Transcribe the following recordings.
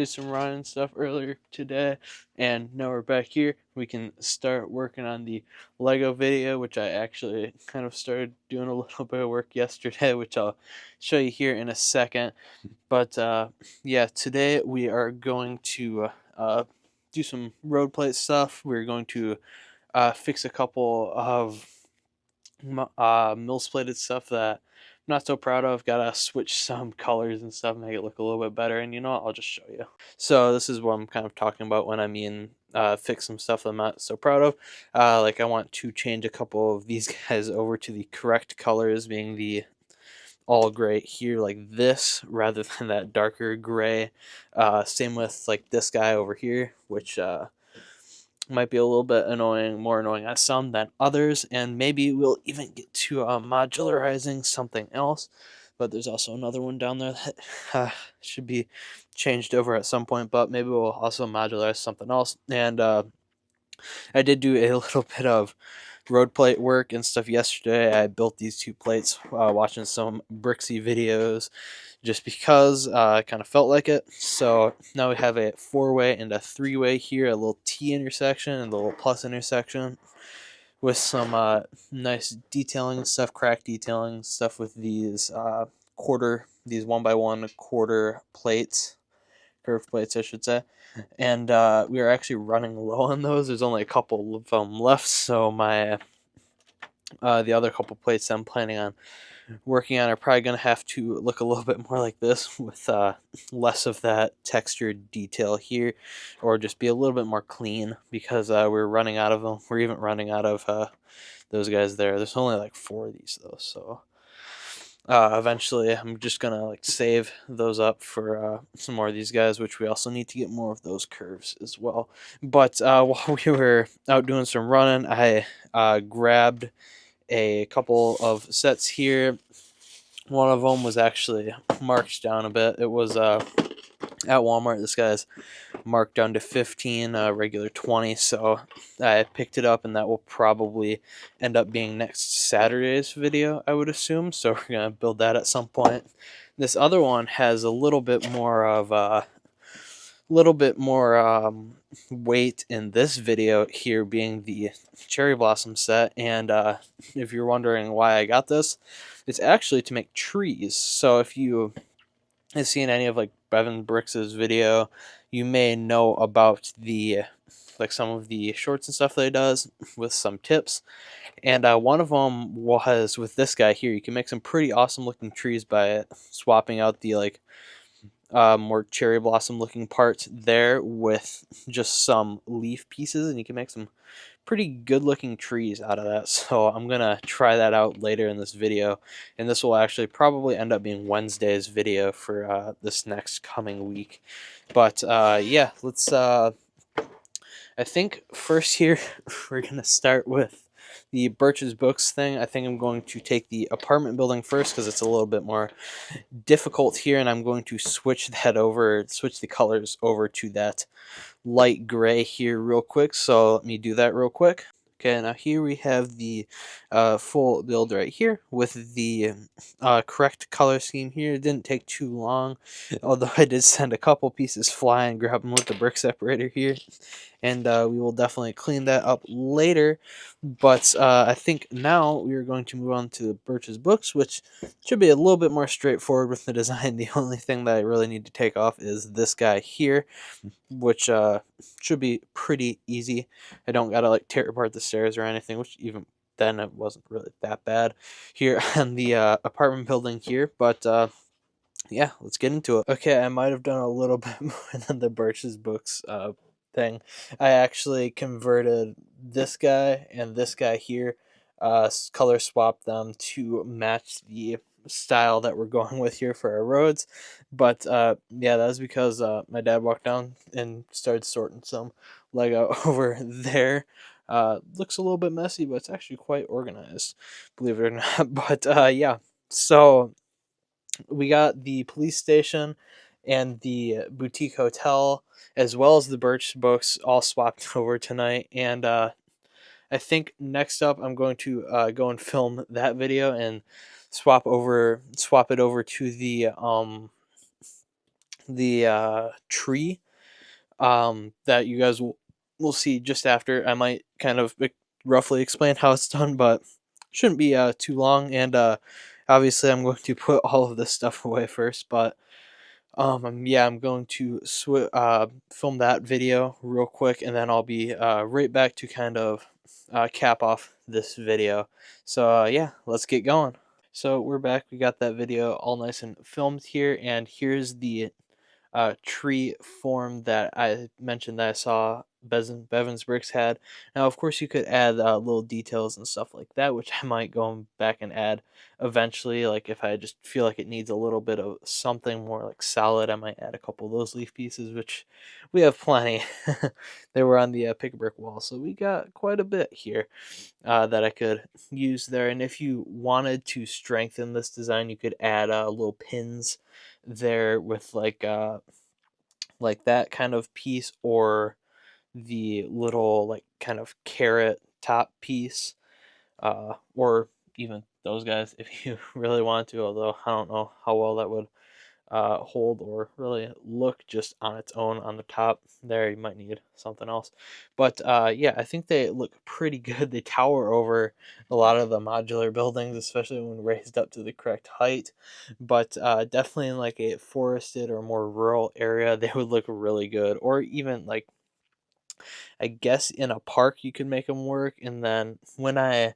some running and stuff earlier today, and now we're back here. We can start working on the Lego video, which I actually kind of started doing a little bit of work yesterday, which I'll show you here in a second. But yeah, today we are going to do some road plate stuff. We're going to fix a couple of mill-plated stuff that I'm not so proud of. Gotta switch some colors and stuff, make it look a little bit better. And you know what? I'll just show you. So this is what I'm kind of talking about when I mean fix some stuff I'm not so proud of. Like I want to change a couple of these guys over to the correct colors, being the all gray here like this rather than that darker gray. Same with like this guy over here, which might be a little bit annoying, more annoying on some than others, and maybe we'll even get to modularizing something else. But there's also another one down there that should be changed over at some point, but maybe we'll also modularize something else. And I did do a little bit of road plate work and stuff yesterday. I built these two plates watching some Brixie videos just because I kind of felt like it. So now we have a 4-way and a 3-way here, a little T intersection and a little plus intersection with some nice detailing stuff, crack detailing stuff with these these 1x1 quarter plates, curved plates I should say. And we are actually running low on those. There's only a couple of them left, so my the other couple plates I'm planning on working on are probably going to have to look a little bit more like this with less of that textured detail here, or just be a little bit more clean because we're running out of them. We're even running out of those guys there. There's only like 4 of these though, so eventually I'm just gonna like save those up for some more of these guys, which we also need to get more of those curves as well. But while we were out doing some running, I grabbed a couple of sets here. One of them was actually marked down a bit. It was at Walmart. This guy's marked down to 15, regular 20. So I picked it up, and that will probably end up being next Saturday's video, I would assume. So we're gonna build that at some point. This other one has a little bit more of weight in this video here, being the cherry blossom set. And if you're wondering why I got this, it's actually to make trees. So if you have seen any of like Bevan Brix's video, you may know about the like some of the shorts and stuff that he does with some tips. And one of them was with this guy here. You can make some pretty awesome looking trees by swapping out the like more cherry blossom looking parts there with just some leaf pieces, and you can make some pretty good looking trees out of that. So I'm gonna try that out later in this video, and this will actually probably end up being Wednesday's video for this next coming week. But yeah, let's I think first here we're gonna start with the Birch's Books thing. I think I'm going to take the apartment building first because it's a little bit more difficult here, and I'm going to switch the colors over to that light gray here real quick. So let me do that real quick. Okay, now here we have the full build right here with the correct color scheme here. It didn't take too long, although I did send a couple pieces flying, grab them with the brick separator here. And we will definitely clean that up later. But I think now we are going to move on to Birch's Books, which should be a little bit more straightforward with the design. The only thing that I really need to take off is this guy here, which should be pretty easy. I don't gotta like tear apart the stairs or anything, which even then it wasn't really that bad here on the apartment building here. But yeah, let's get into it. Okay, I might have done a little bit more than the Birch's Books thing. I actually converted this guy and this guy here, color swapped them to match the style that we're going with here for our roads. But yeah, that was because my dad walked down and started sorting some Lego over there. Looks a little bit messy, but it's actually quite organized, believe it or not. But yeah, so we got the police station and the boutique hotel, as well as the Birch Books, all swapped over tonight. And I think next up I'm going to go and film that video and swap it over to the tree that you guys will see just after. I might kind of roughly explain how it's done, but shouldn't be too long. And obviously, I'm going to put all of this stuff away first, but yeah, I'm going to film that video real quick, and then I'll be right back to kind of cap off this video. So yeah, let's get going. So we're back. We got that video all nice and filmed here, and here's the tree form that I mentioned that I saw Bevan's Bricks had. Now, of course, you could add little details and stuff like that, which I might go back and add eventually. Like if I just feel like it needs a little bit of something more like solid, I might add a couple of those leaf pieces, which we have plenty. They were on the pick a brick wall, so we got quite a bit here that I could use there. And if you wanted to strengthen this design, you could add little pins there with like that kind of piece, or the little like kind of carrot top piece, or even those guys if you really want to, although I don't know how well that would hold or really look just on its own on the top there. You might need something else, but yeah, I think they look pretty good. They tower over a lot of the modular buildings, especially when raised up to the correct height. But definitely in like a forested or more rural area, they would look really good. Or even like, I guess in a park you could make them work. And then when I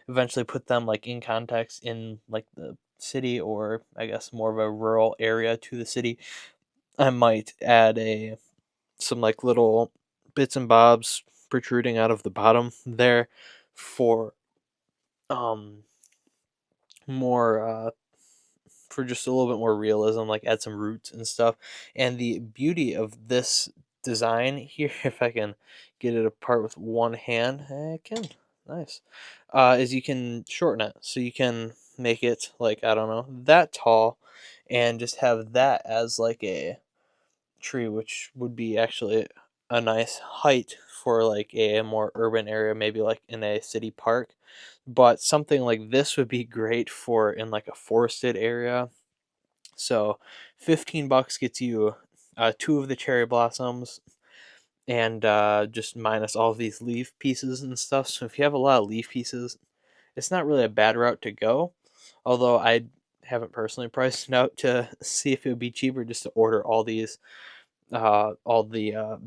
eventually put them like in context in like the city, or I guess more of a rural area to the city, I might add a some like little bits and bobs protruding out of the bottom there for um more for just a little bit more realism, like add some roots and stuff. And the beauty of this design here, if I can get it apart with one hand, I can. Nice. Is you can shorten it, so you can make it like, I don't know, that tall, and just have that as like a tree, which would be actually a nice height for like a more urban area, maybe like in a city park. But something like this would be great for in like a forested area. So 15 bucks gets you two of the cherry blossoms, and just minus all of these leaf pieces and stuff. So if you have a lot of leaf pieces, it's not really a bad route to go. Although I haven't personally priced it out to see if it would be cheaper just to order all the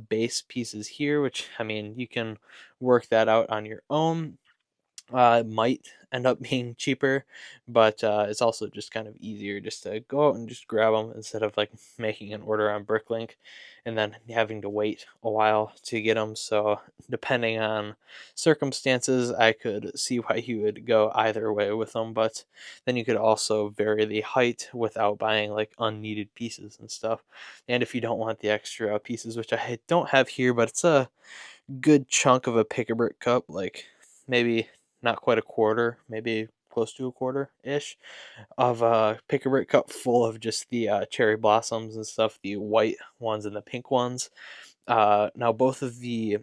base pieces here, which I mean, you can work that out on your own. It might end up being cheaper, but it's also just kind of easier just to go out and just grab them instead of like making an order on Bricklink and then having to wait a while to get them. So depending on circumstances, I could see why you would go either way with them, but then you could also vary the height without buying like unneeded pieces and stuff. And if you don't want the extra pieces, which I don't have here, but it's a good chunk of a pick a brick cup, like maybe not quite a quarter, maybe close to a quarter ish of a pick a brick cup full of just the cherry blossoms and stuff, the white ones and the pink ones. Now, both of the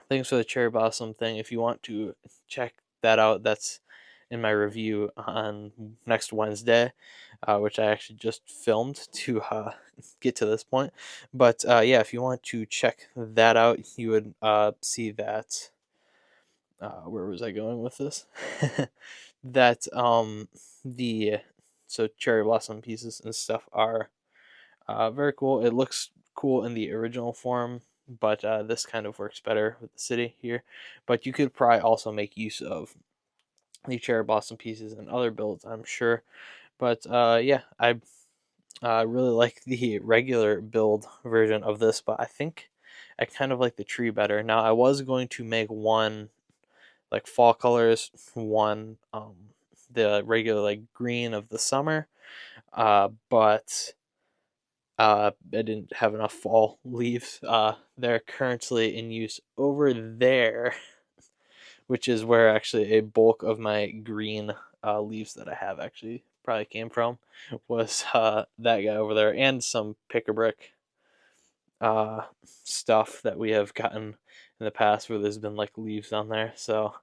things for the cherry blossom thing, if you want to check that out, that's in my review on next Wednesday, which I actually just filmed to get to this point. But yeah, if you want to check that out, you would see that. Where was I going with this? That the so cherry blossom pieces and stuff are very cool. It looks cool in the original form, but this kind of works better with the city here. But you could probably also make use of the cherry blossom pieces in other builds, I'm sure. But yeah, I really like the regular build version of this, but I think I kind of like the tree better. Now, I was going to make one like fall colors, one the regular like green of the summer, but I didn't have enough fall leaves. They're currently in use over there, which is where actually a bulk of my green leaves that I have actually probably came from, was that guy over there, and some pick a brick stuff that we have gotten in the past where there's been like leaves on there. So,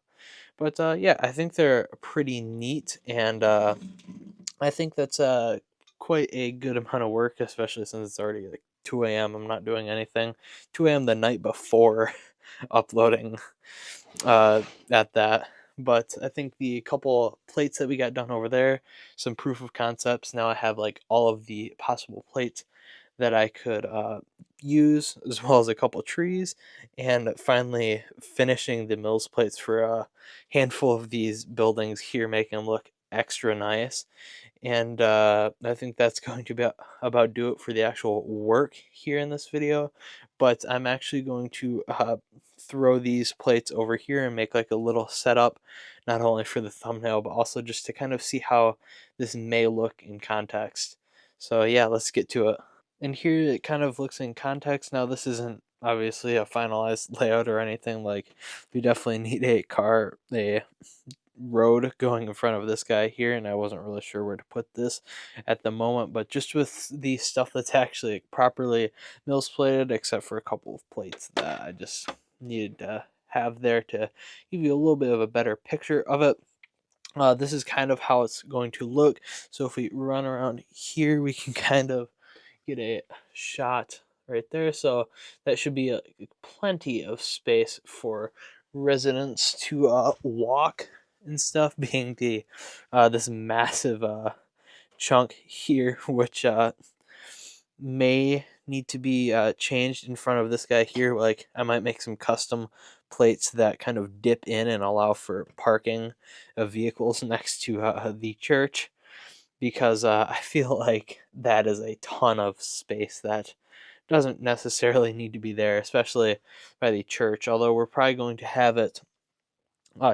but yeah, I think they're pretty neat, and I think that's quite a good amount of work, especially since it's already like 2 a.m. I'm not doing anything. 2 a.m. the night before uploading at that. But I think the couple plates that we got done over there, some proof of concepts. Now I have like all of the possible plates that I could use, as well as a couple trees, and finally finishing the mills plates for a handful of these buildings here, making them look extra nice. And I think that's going to be about do it for the actual work here in this video. But I'm actually going to throw these plates over here and make like a little setup, not only for the thumbnail, but also just to kind of see how this may look in context. So yeah, let's get to it. And here it kind of looks in context. Now this isn't obviously a finalized layout or anything. Like, we definitely need a road going in front of this guy here, and I wasn't really sure where to put this at the moment, but just with the stuff that's actually properly mills plated, except for a couple of plates that I just needed to have there to give you a little bit of a better picture of it. This is kind of how it's going to look. So if we run around here, we can kind of get a shot right there. So that should be plenty of space for residents to walk and stuff, being the this massive chunk here, which may need to be changed in front of this guy here. Like, I might make some custom plates that kind of dip in and allow for parking of vehicles next to the church, because I feel like that is a ton of space that doesn't necessarily need to be there, especially by the church. Although we're probably going to have it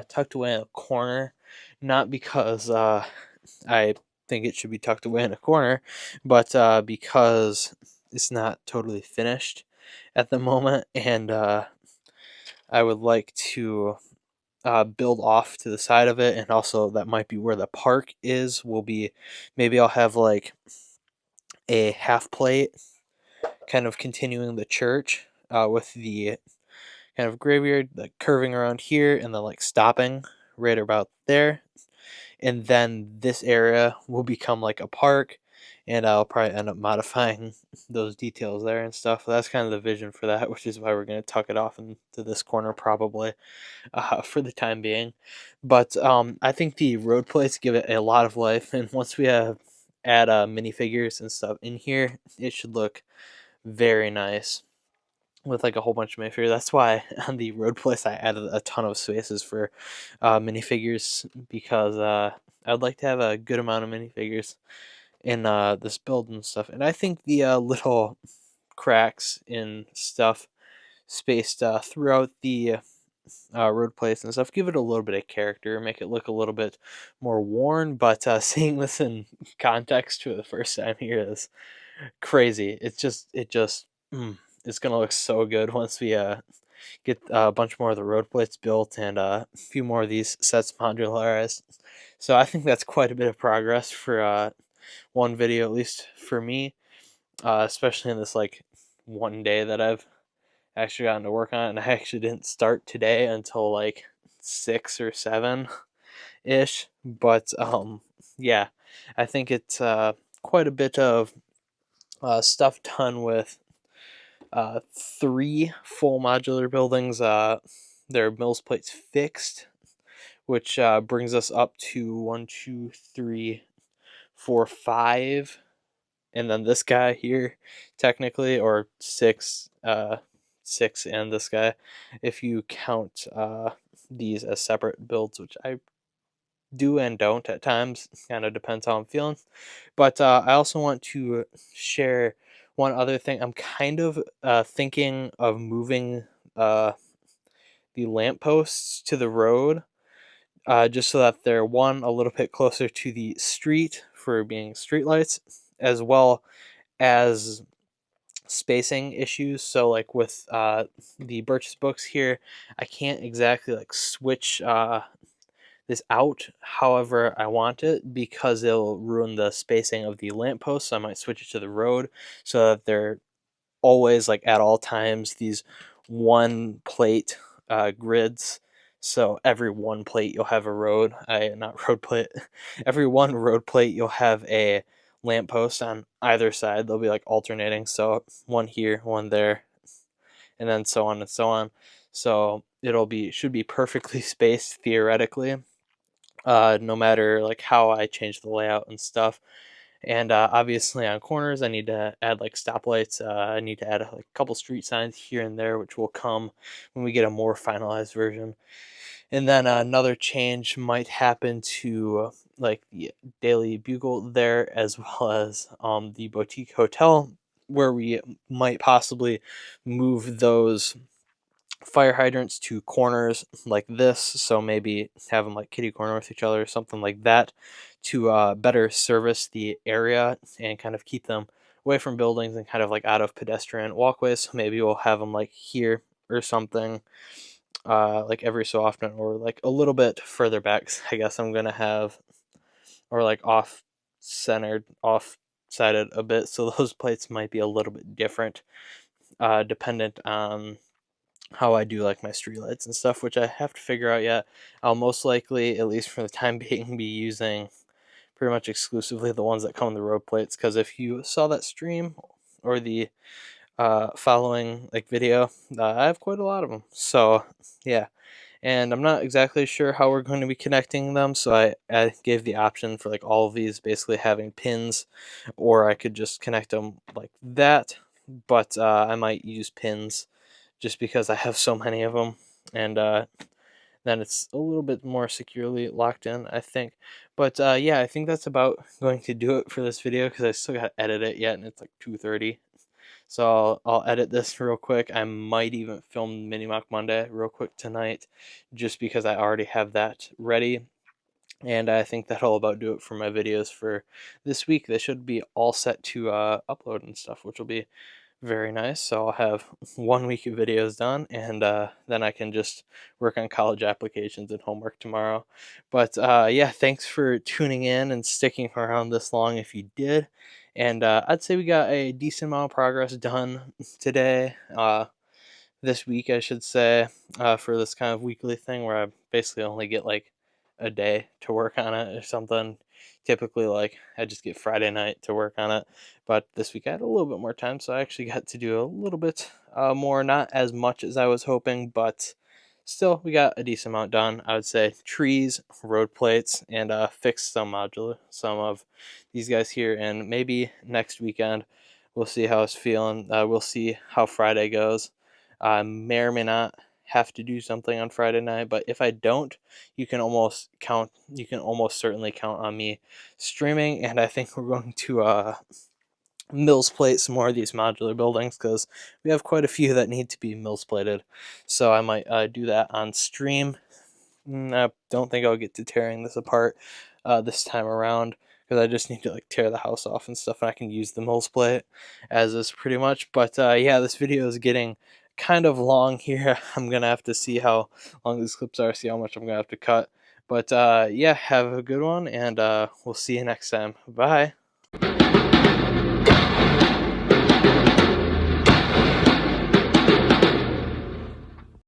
tucked away in a corner, not because I think it should be tucked away in a corner, but because it's not totally finished at the moment, and I would like to build off to the side of it, and also that might be where the park is. Will be, maybe I'll have like a half plate, kind of continuing the church with the kind of graveyard like curving around here, and then like stopping right about there, and then this area will become like a park, and I'll probably end up modifying those details there and stuff. That's kind of the vision for that, which is why we're going to tuck it off into this corner probably for the time being. But I think the road plates give it a lot of life, and once we add minifigures and stuff in here, it should look very nice with like a whole bunch of minifigures. That's why on the road place I added a ton of spaces for minifigures, because I'd like to have a good amount of minifigures in this build and stuff. And I think the little cracks in stuff spaced throughout the road place and stuff give it a little bit of character, make it look a little bit more worn. But seeing this in context for the first time here is crazy. It's gonna look so good once we get a bunch more of the road plates built and a few more of these sets modularized. So I think that's quite a bit of progress for one video, at least for me, especially in this like one day that I've actually gotten to work on it. And I actually didn't start today until like 6 or 7 ish. But yeah, I think it's quite a bit of stuff done with 3 full modular buildings. Their mills plates fixed, which brings us up to 1, 2, 3, 4, 5, and then this guy here, technically, or 6, 6 and this guy, if you count these as separate builds, which I do and don't at times. Kind of depends how I'm feeling. But I also want to share one other thing. I'm kind of thinking of moving the lampposts to the road, just so that they're one a little bit closer to the street for being streetlights, as well as spacing issues. So like with the Birch's books here, I can't exactly like switch this out however I want it, because it'll ruin the spacing of the lamppost. So I might switch it to the road so that they're always like at all times these one plate grids. So every one plate you'll have a road, not road plate. Every one road plate you'll have a lampposts on either side. They'll be like alternating, so one here, one there, and then so on and so on. So should be perfectly spaced theoretically, no matter like how I change the layout and stuff. And obviously on corners, I need to add like stoplights. I need to add like a couple street signs here and there, which will come when we get a more finalized version. And then another change might happen to like the Daily Bugle there, as well as the Boutique Hotel, where we might possibly move those fire hydrants to corners like this. So maybe have them like kitty corner with each other or something like that to better service the area and kind of keep them away from buildings and kind of like out of pedestrian walkways. So maybe we'll have them like here or something, like every so often, or like a little bit further back. I guess I'm gonna have, or like off centered, off sided a bit. So those plates might be a little bit different, dependent on how I do like my streetlights and stuff, which I have to figure out yet. I'll most likely, at least for the time being, be using pretty much exclusively the ones that come in the road plates. Because if you saw that stream or the following like video, I have quite a lot of them. So yeah, and I'm not exactly sure how we're going to be connecting them. So I gave the option for like all of these basically having pins, or I could just connect them like that. But I might use pins just because I have so many of them, and then it's a little bit more securely locked in, I think. But yeah, I think that's about going to do it for this video because I still got to edit it yet, and it's like 2:30. So I'll edit this real quick. I might even film Mini Mock Monday real quick tonight, just because I already have that ready. And I think that'll about do it for my videos for this week. They should be all set to upload and stuff, which will be very nice. So I'll have 1 week of videos done, and then I can just work on college applications and homework tomorrow. But yeah, thanks for tuning in and sticking around this long if you did. And I'd say we got a decent amount of progress done today. This week, I should say, for this kind of weekly thing where I basically only get like a day to work on it or something. Typically, like I just get Friday night to work on it, but this week I had a little bit more time, so I actually got to do a little bit more. Not as much as I was hoping, but still, we got a decent amount done. I would say trees, road plates, and fixed some of these guys here, and maybe next weekend we'll see how it's feeling. We'll see how Friday goes. I may or may not have to do something on Friday night, but if I don't, you can almost certainly count on me streaming. And I think we're going to mills plate some more of these modular buildings because we have quite a few that need to be mills plated. So I might do that on stream. I don't think I'll get to tearing this apart this time around because I just need to like tear the house off and stuff, and I can use the mills plate as is pretty much. But yeah, this video is getting kind of long here. I'm gonna have to see how long these clips are, see how much I'm gonna have to cut. But yeah, have a good one, and we'll see you next time. Bye.